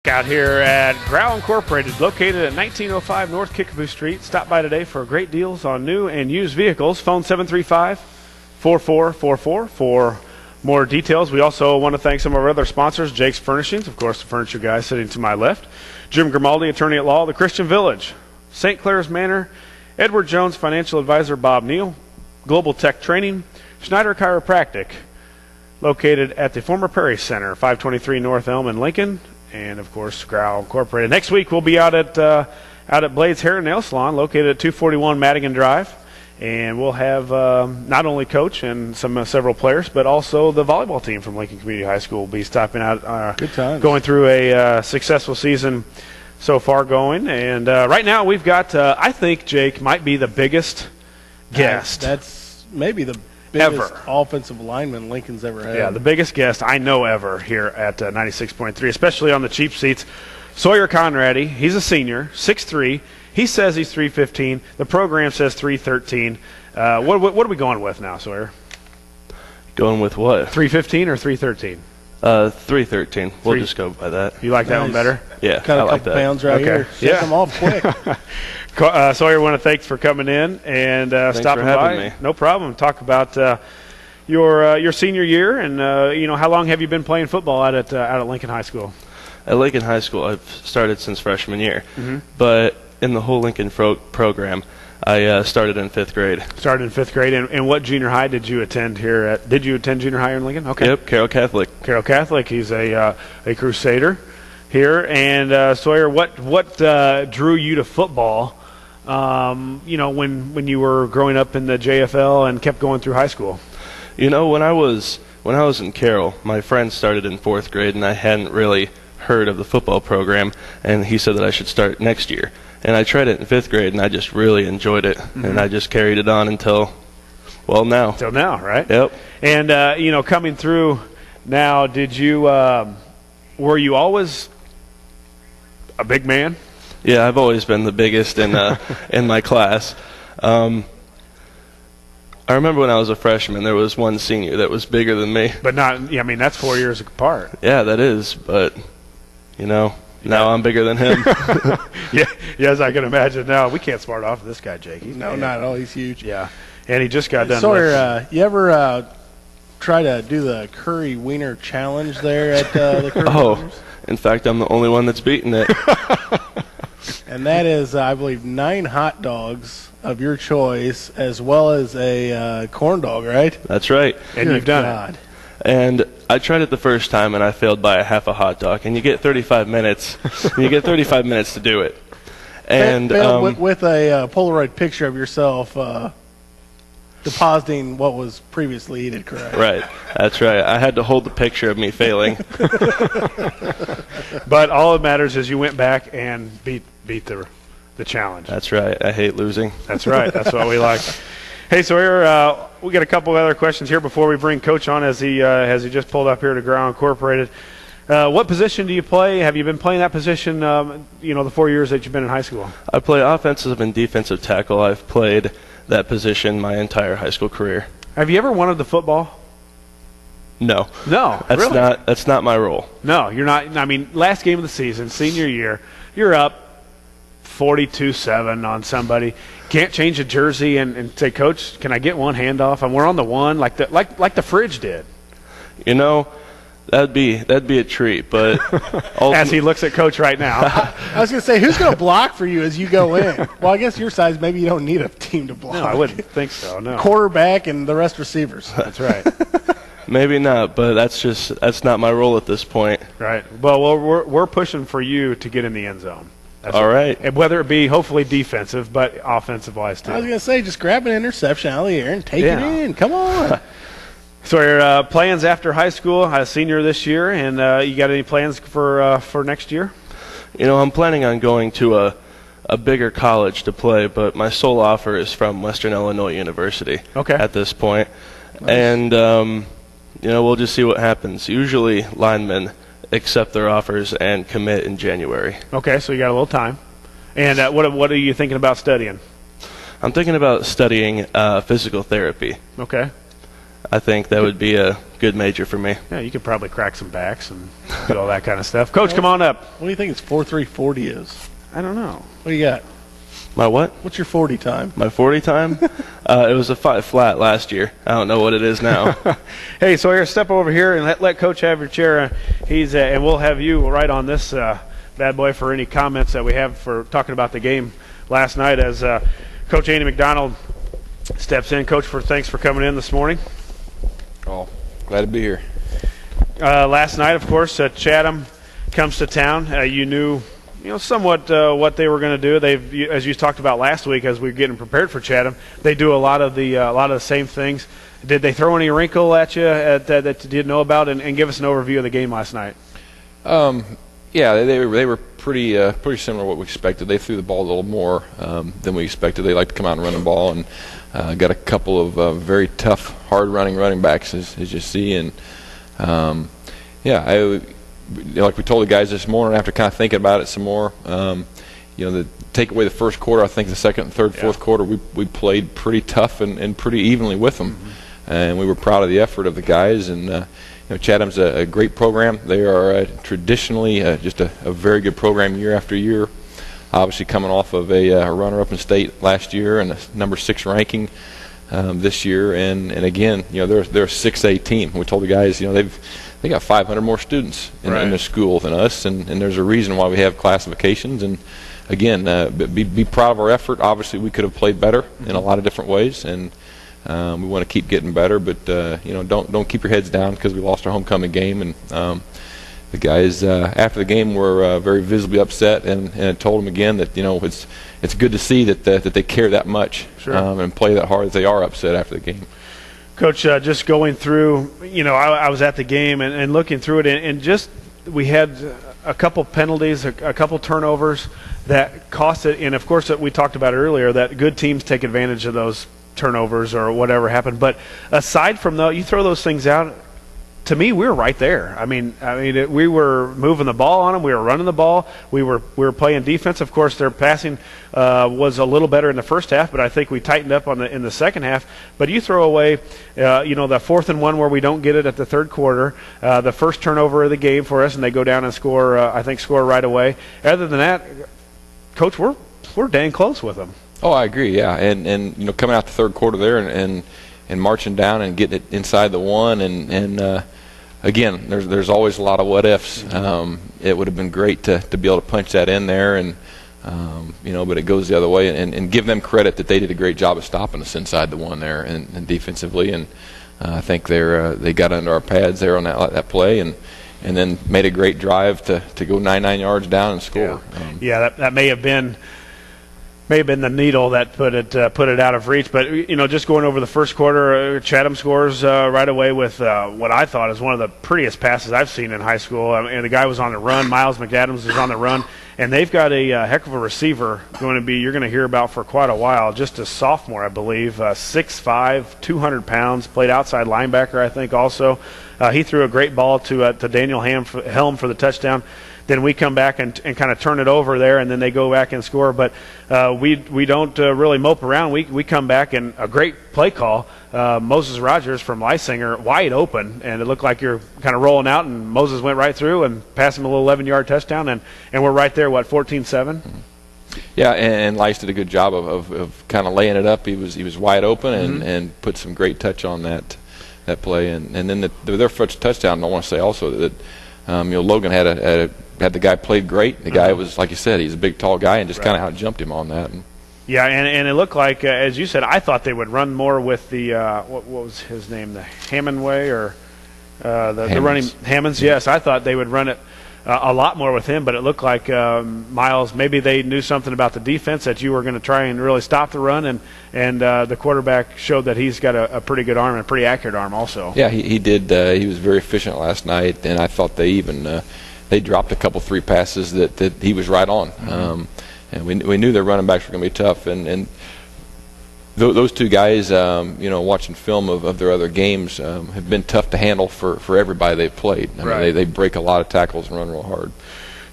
Out here at Growl Incorporated, located at 1905 North Kickapoo Street. Stop by today for great deals on new and used vehicles. Phone 735-4444 for more details. We also want to thank some of our other sponsors, Jake's Furnishings, of course, the furniture guy sitting to my left, Jim Grimaldi, attorney at law, the Christian Village, St. Clair's Manor, Edward Jones, financial advisor, Bob Neal, Global Tech Training, Schneider Chiropractic, located at the former Prairie Center, 523 North Elm in Lincoln, and of course Growl Incorporated. Next week we'll be out at Blades Hair and Nail Salon, located at 241 Madigan Drive, and we'll have not only Coach and several players, but also the volleyball team from Lincoln Community High School will be stopping out. Good times. Going through a successful season so far going, and right now we've got I think Jake might be the biggest guest. That's maybe the biggest ever offensive lineman Lincoln's ever had. Yeah, the biggest guest I know ever here at 96.3, especially on the cheap seats. Sawyer Conrady, he's a senior, 6'3". He says he's 315. The program says 313. What are we going with now, Sawyer? Going with what? 315 or 313? 313. We'll just go by that. You like that one better? Yeah, Got I a like couple that. pounds right here. Shake them off quick. Sawyer, want to thanks for coming in and stopping by. Me. No problem. Talk about your senior year and how long have you been playing football out at Lincoln High School? At Lincoln High School, I've started since freshman year, but in the whole Lincoln program, I started in 5th grade. Started in 5th grade, and what junior high did you attend here at? Did you attend junior high in Lincoln? Okay. Yep, Carroll Catholic. Carroll Catholic. He's a Crusader here, and Sawyer, what drew you to football? When you were growing up in the JFL and kept going through high school. When I was in Carroll, my friend started in 4th grade, and I hadn't really heard of the football program, and he said that I should start next year. And I tried it in 5th grade, and I just really enjoyed it, and I just carried it on until now. Till now, right? Yep. And coming through now, did you were you always a big man? Yeah, I've always been the biggest in in my class. I remember when I was a freshman, there was one senior that was bigger than me. But not, that's 4 years apart. Yeah, that is, but now I'm bigger than him. Yeah, yes, I can imagine. Now we can't smart off this guy, Jake. No, not at all. He's huge. Yeah, and he just got done. Sawyer, you ever try to do the Curry Wiener Challenge there at the Curry Wieners? In fact, I'm the only one that's beaten it. And that is, I believe, 9 hot dogs of your choice, as well as a corn dog, right? That's right. And you've done it. And I tried it the first time, and I failed by a half a hot dog. And you get 35 minutes. You get 35 minutes to do it. And with a Polaroid picture of yourself depositing what was previously eaten, correct? Right. That's right. I had to hold the picture of me failing. But all that matters is you went back and beat the challenge. That's right. I hate losing. That's right. That's what we like. Hey, Sawyer, we got a couple other questions here before we bring Coach on as he just pulled up here to Growl Incorporated. What position do you play? Have you been playing that position, the 4 years that you've been in high school? I play offensive and defensive tackle. I've played that position my entire high school career. Have you ever wanted the football? No. No, that's really? That's not my role. No, you're not. Last game of the season, senior year, you're up 42-7 on somebody. Can't change a jersey and say, Coach, can I get one handoff? And we're on the one like the fridge did. That'd be a treat, but as he looks at Coach right now. I was going to say, who's going to block for you as you go in? Well, I guess your size, maybe you don't need a team to block. No, I wouldn't think so. No. Quarterback and the rest receivers. That's right. Maybe not, but that's not my role at this point. Right. Well, we're pushing for you to get in the end zone. All right. And whether it be hopefully defensive, but offensive-wise too. I was going to say, just grab an interception out of the air and take it in. Come on. So your plans after high school, senior this year, and you got any plans for next year? I'm planning on going to a bigger college to play, but my sole offer is from Western Illinois University at this point. Nice. And, we'll just see what happens. Usually linemen accept their offers and commit in January. Okay, so you got a little time. And what are you thinking about studying? I'm thinking about studying physical therapy. Okay. I think that would be a good major for me. Yeah, you could probably crack some backs and do all that kind of stuff. Coach, come on up. What do you think its 4.340 is? I don't know. What do you got? My what? What's your 40 time? My 40 time? It was a 5 flat last year. I don't know what it is now. Hey, Sawyer, step over here and let Coach have your chair. And we'll have you right on this bad boy for any comments that we have for talking about the game last night as Coach Andy McDonald steps in. Coach, thanks for coming in this morning. Oh, glad to be here. Last night, of course, Chatham comes to town. You knew somewhat what they were going to do. As you talked about last week, as we were getting prepared for Chatham, they do a lot of the same things. Did they throw any wrinkle at you that you didn't know about? And give us an overview of the game last night. Yeah, they were pretty similar to what we expected. They threw the ball a little more than we expected. They like to come out and run the ball, and got a couple of very tough, hard-running backs, as you see. And like we told the guys this morning after kind of thinking about it some more, take away the first quarter, I think the second, third, fourth quarter, we played pretty tough and pretty evenly with them. Mm-hmm. And we were proud of the effort of the guys. And Chatham's a great program. They are traditionally just a very good program year after year. Obviously coming off of a runner-up in state last year and a number 6 ranking this year. And again, they're a 6A team. We told the guys, they got 500 more students in the school than us, and there's a reason why we have classifications. And again, be proud of our effort. Obviously, we could have played better in a lot of different ways, and we want to keep getting better. But don't keep your heads down because we lost our homecoming game. And the guys after the game were very visibly upset, and I told them again that it's good to see that they care that much and play that hard. That they are upset after the game. Coach, just going through, I was at the game and looking through it, and just we had a couple penalties, a couple turnovers that cost it. And, of course, we talked about earlier that good teams take advantage of those turnovers or whatever happened. But aside from those, you throw those things out, to me, we were right there. I mean, we were moving the ball on them. We were running the ball. We were playing defense. Of course, their passing was a little better in the first half, but I think we tightened up in the second half. But you throw away, the 4th and 1 where we don't get it at the third quarter, the first turnover of the game for us, and they go down and score right away. Other than that, Coach, we're dang close with them. Oh, I agree. Yeah, and coming out the third quarter there and marching down and getting it inside the one and again, there's always a lot of what ifs. It would have been great to be able to punch that in there, and but it goes the other way. And give them credit that they did a great job of stopping us inside the one there and defensively. And I think they got under our pads there on that play and then made a great drive to go 99 yards down and score. Yeah, that may have been the needle that put it out of reach. But just going over the first quarter, Chatham scores right away with what I thought is one of the prettiest passes I've seen in high school. And the guy was on the run. Miles McAdams is on the run, and they've got a heck of a receiver you're going to hear about for quite a while. Just a sophomore, I believe, 6'5", 200 pounds, played outside linebacker, I think. Also, he threw a great ball to Daniel Helm for the touchdown. Then we come back and kind of turn it over there, and then they go back and score. But we don't really mope around. We come back, and a great play call. Moses Rogers from Lysinger, wide open, and it looked like you're kind of rolling out, and Moses went right through and passed him a little 11-yard touchdown, and we're right there, 14-7? Yeah, and Lice did a good job of kind of laying it up. He was wide open and put some great touch on that play. And then their first touchdown, I want to say also that Logan had the guy played great. The guy was, like you said, he's a big, tall guy, and just kind of out-jumped him on that. Yeah, and it looked like, as you said, I thought they would run more with the what was his name, the Hammond way, or the running Hammonds. Yes, I thought they would run it a lot more with him, but it looked like Miles, maybe they knew something about the defense that you were going to try and really stop the run, and the quarterback showed that he's got a pretty good arm and a pretty accurate arm also. Yeah, he did. He was very efficient last night, and I thought they even they dropped a couple 3 passes that he was right on. And we knew their running backs were going to be tough, and those two guys, watching film of their other games, have been tough to handle for everybody they've played. I mean, they break a lot of tackles and run real hard.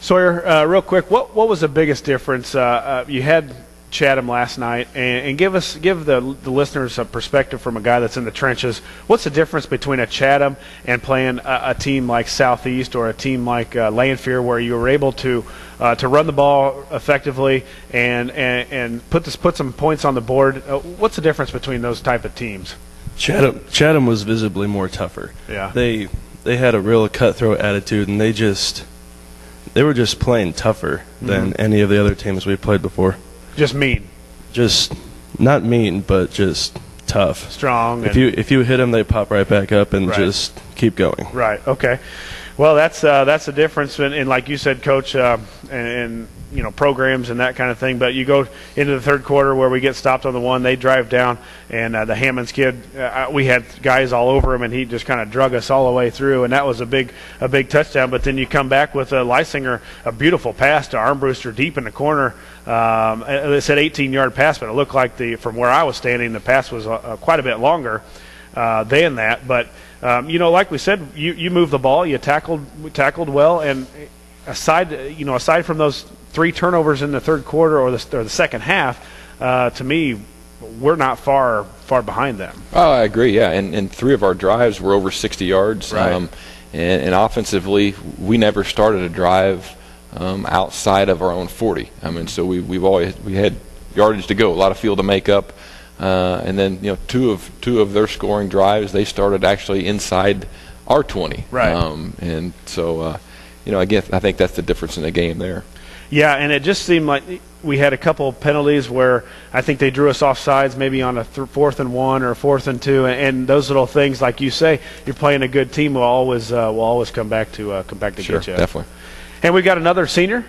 Sawyer, real quick, what was the biggest difference? You had Chatham last night, and give the listeners a perspective from a guy that's in the trenches. What's the difference between a Chatham and playing a team like Southeast or a team like Lanphier, where you were able to run the ball effectively and put some points on the board? What's the difference between those type of teams? Chatham was visibly more tougher. Yeah, they had a real cutthroat attitude, and they were just playing tougher than any of the other teams we've played before. Just mean. Just not mean, but just tough. Strong. If you hit them, they pop right back up and just keep going. Right. Okay. Well, that's the difference in like you said, Coach, and programs and that kind of thing. But you go into the third quarter where we get stopped on the one, they drive down, and the Hammonds kid, we had guys all over him, and he just kind of drug us all the way through, and that was a big touchdown. But then you come back with Lysinger, a beautiful pass to Armbruster deep in the corner. It said 18-yard pass, but it looked like from where I was standing, the pass was quite a bit longer than that. But like we said, you moved the ball, you tackled well, and aside from those 3 turnovers in the third quarter or the second half, to me, we're not far behind them. Oh, I agree. Yeah, and 3 of our drives were over 60 yards. Right. And offensively, we never started a drive outside of our own 40. I mean, so we had yardage to go, a lot of field to make up, and then two of their scoring drives, they started actually inside our 20. Right. And so again, I think that's the difference in the game there. Yeah, and it just seemed like we had a couple penalties where I think they drew us off sides, maybe on a 4th and 1 or a 4th and 2, and those little things, like you say, you're playing a good team, will always come back to Sure, get you. Definitely. And we got another senior.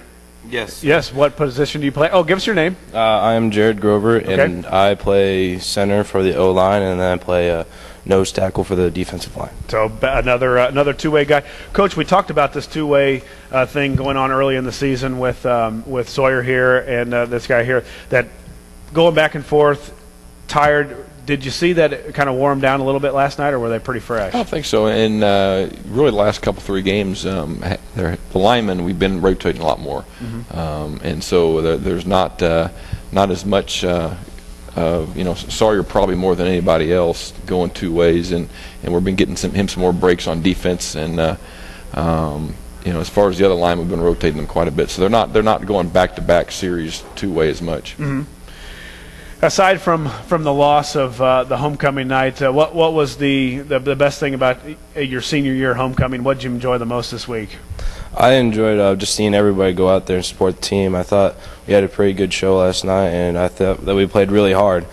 Yes. Yes. What position do you play? Oh, give us your name. I am Jarrod Grover, and I play center for the O-line, and then I play nose tackle for the defensive line. So another two-way guy. Coach, we talked about this two-way thing going on early in the season with Sawyer here and this guy here, that going back and forth, tired. Did you see that it kind of wore them down a little bit last night, or were they pretty fresh? I don't think so. And really the last couple 3 games, the linemen, we've been rotating a lot more. And so there's not as much Sawyer probably more than anybody else going 2 ways, and we've been getting him some more breaks on defense, and as far as the other line, we've been rotating them quite a bit. So they're not going back-to-back series 2-way as much. Aside from the loss of the homecoming night, what was the best thing about your senior year homecoming? What did you enjoy the most this week? I enjoyed just seeing everybody go out there and support the team. I thought we had a pretty good show last night, and I thought that we played really hard.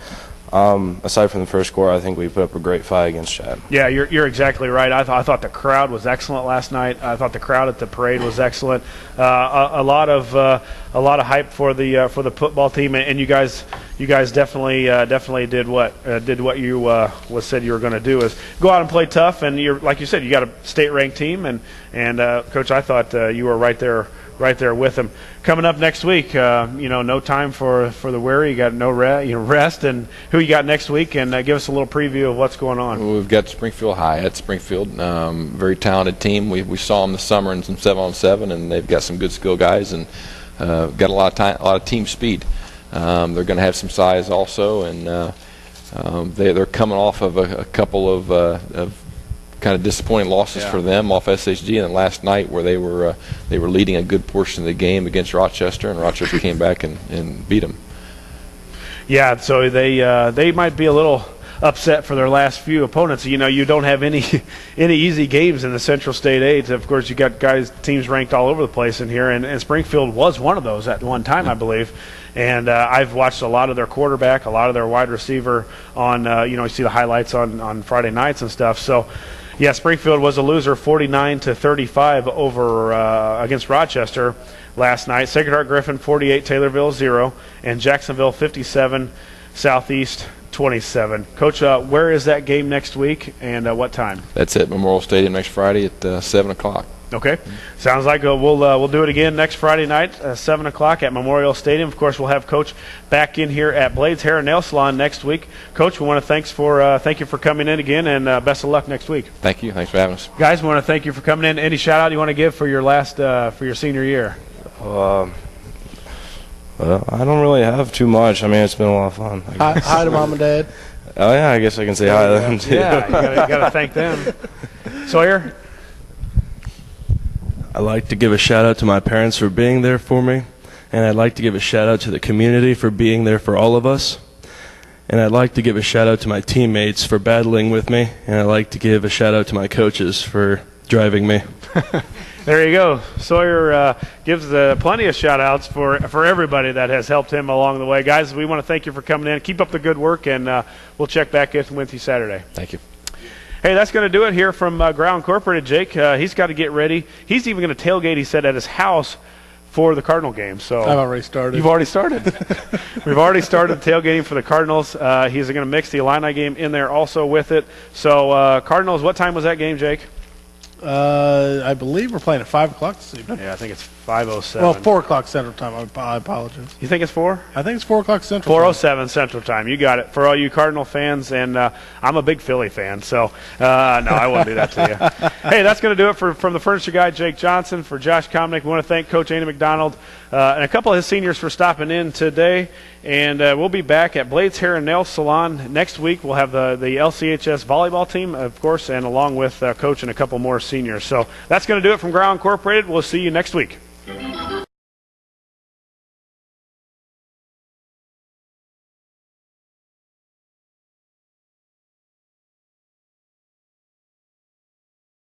Aside from the first quarter, I think we put up a great fight against Chad. Yeah, you're exactly right. I thought the crowd was excellent last night. I thought the crowd at the parade was excellent. A lot of hype for the football team, and you guys definitely did what you said you were going to do, is go out and play tough. And you're, like you said, you got a state ranked team, and Coach, I thought you were right there with them. Coming up next week, no time for the weary. You got no rest, and who you got next week, and give us a little preview of what's going on. Well, we've got Springfield High at Springfield, very talented team. We saw them this summer in some 7-on-7, and they've got some good skill guys and got a lot of team speed. They're going to have some size also, and they're coming off of a couple of kind of disappointing losses for them off SHG, and then last night where they were leading a good portion of the game against Rochester, and Rochester came back and beat them. Yeah, so they might be a little upset for their last few opponents. You don't have any easy games in the Central State 8. Of course, you got teams ranked all over the place in here, and Springfield was one of those at one time, I believe. And I've watched a lot of their quarterback, a lot of their wide receiver on, you see the highlights on Friday nights and stuff. So, yeah, Springfield was a loser, 49-35 over against Rochester last night. Sacred Heart Griffin 48, Taylorville 0, and Jacksonville 57, Southeast 27. Coach, where is that game next week, and what time? That's at Memorial Stadium next Friday at 7 o'clock. Okay. Sounds like we'll do it again next Friday night, 7 o'clock at Memorial Stadium. Of course, we'll have Coach back in here at Blades Hair and Nail Salon next week. Coach, we want to thank you for coming in again, and best of luck next week. Thank you. Thanks for having us. Guys, we want to thank you for coming in. Any shout-out you want to give for your last for your senior year? Well, I don't really have too much. I mean, it's been a lot of fun. Hi to Mom and Dad. Oh, yeah, I guess I can say hi to them, too. Yeah, you got to thank them. Sawyer? I'd like to give a shout-out to my parents for being there for me, and I'd like to give a shout-out to the community for being there for all of us, and I'd like to give a shout-out to my teammates for battling with me, and I'd like to give a shout-out to my coaches for driving me. There you go. Sawyer gives plenty of shout-outs for everybody that has helped him along the way. Guys, we want to thank you for coming in. Keep up the good work, and we'll check back in with you Saturday. Thank you. Hey, that's going to do it here from Ground Incorporated. Jake, he's got to get ready. He's even going to tailgate, he said, at his house for the Cardinal game. So I've already started. You've already started. We've already started tailgating for the Cardinals. He's going to mix the Illini game in there also with it. So Cardinals, what time was that game, Jake? I believe we're playing at 5 o'clock this evening. Yeah, I think it's 5:07. Well, 4 o'clock Central Time. I apologize. You think it's 4? I think it's 4 o'clock Central. 4:07 Central Time. You got it. For all you Cardinal fans, and I'm a big Philly fan, so no, I won't do that to you. Hey, that's going to do it from the furniture guy, Jake Johnston. For Josh Komnick, we want to thank Coach Andy McDonald and a couple of his seniors for stopping in today. And we'll be back at Blades Hair and Nail Salon next week. We'll have the LCHS volleyball team, of course, and along with Coach and a couple more seniors. So that's going to do it from Ground Incorporated. We'll see you next week.